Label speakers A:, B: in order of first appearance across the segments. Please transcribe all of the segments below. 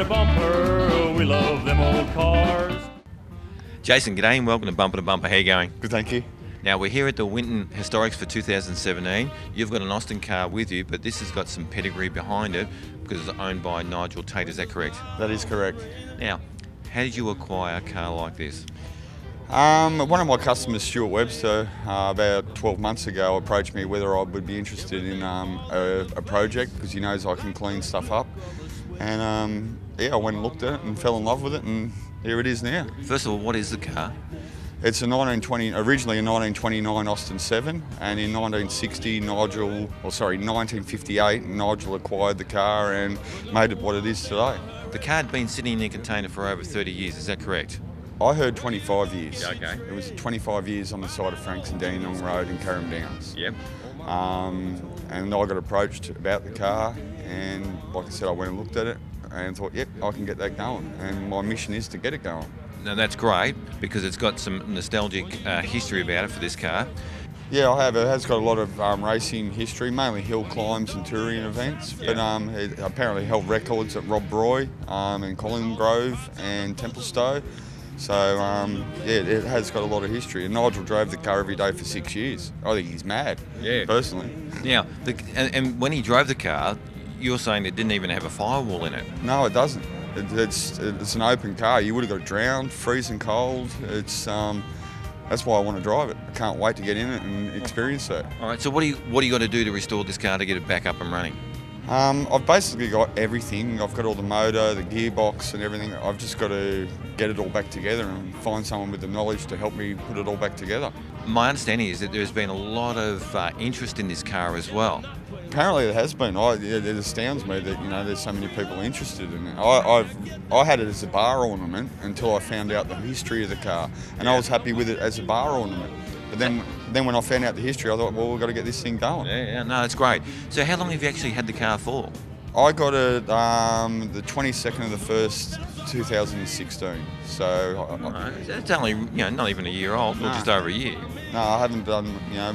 A: to bumper, we love them old cars.
B: Jason, g'day and welcome to Bumper to Bumper. How you going?
C: Good, thank you.
B: Now, we're here at the Winton Historics for 2017. You've got an Austin car with you, but this has got some pedigree behind it because it's owned by Nigel Tate, is that correct?
C: That is correct.
B: Now, how did you acquire a car like this?
C: One of my customers, Stuart Webster, about 12 months ago approached me whether I would be interested in a project because he knows I can clean stuff up. And I went and looked at it and fell in love with it, and here it is now.
B: First of all, what is the car?
C: It's originally a 1929 Austin 7, and in 1958, Nigel acquired the car and made it what it is today.
B: The car had been sitting in a container for over 30 years, is that correct?
C: I heard 25 years.
B: Okay.
C: It was 25 years on the side of Franks and Dandenong Road in Carrum Downs.
B: Yep.
C: And I got approached about the car, and like I said, I went and looked at it and thought, yep, I can get that going. And my mission is to get it going.
B: Now that's great because it's got some nostalgic history about it for this car.
C: Yeah, I have. It has got a lot of racing history, mainly hill climbs and touring events.
B: Yeah.
C: But it apparently held records at Rob Roy and Colin Grove and Templestowe. So it has got a lot of history. And Nigel drove the car every day for 6 years. I think he's mad, personally.
B: Now, and when he drove the car, you're saying it didn't even have a firewall in it.
C: No, it doesn't. It's an open car. You would have got drowned, freezing cold. That's why I want to drive it. I can't wait to get in it and experience that.
B: All right. So what do you got to do to restore this car to get it back up and running?
C: I've basically got everything. I've got all the motor, the gearbox and everything. I've just got to get it all back together and find someone with the knowledge to help me put it all back together.
B: My understanding is that there's been a lot of interest in this car as well.
C: Apparently there has been. It astounds me that there's so many people interested in it. I had it as a bar ornament until I found out the history of the car, and I was happy with it as a bar ornament. But then when I found out the history, I thought, well, we've got to get this thing going.
B: Yeah, no, that's great. So how long have you actually had the car for?
C: I got it the 22nd of the 1st, 2016. So
B: it's only not even a year old, or just over a year.
C: No, I haven't done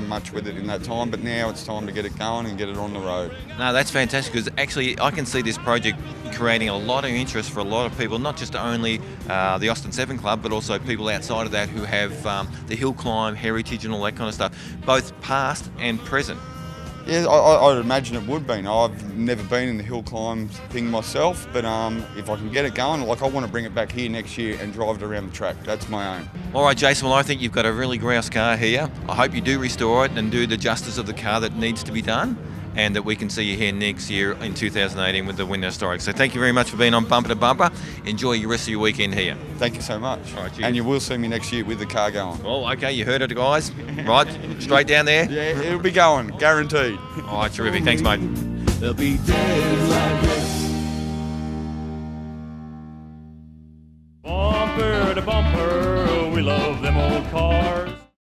C: much with it in that time, but now it's time to get it going and get it on the road.
B: No, that's fantastic because actually I can see this project creating a lot of interest for a lot of people, not just only the Austin 7 Club, but also people outside of that who have the hill climb, heritage and all that kind of stuff, both past and present.
C: Yeah, I'd imagine it would be. I've never been in the hill climb thing myself, but if I can get it going, I want to bring it back here next year and drive it around the track. That's my aim.
B: All right, Jason, well, I think you've got a really grouse car here. I hope you do restore it and do the justice of the car that needs to be done, and that we can see you here next year in 2018 with the Winton Historic. So thank you very much for being on Bumper to Bumper. Enjoy your rest of your weekend here.
C: Thank you so much.
B: All right, cheers.
C: And you will see me next year with the car going.
B: Well, okay, you heard it, guys. Right, straight down there?
C: Yeah, it'll be going, guaranteed.
B: All right, terrific. Thanks, mate.
A: There'll be days like this. Bumper to bumper, we love them old cars.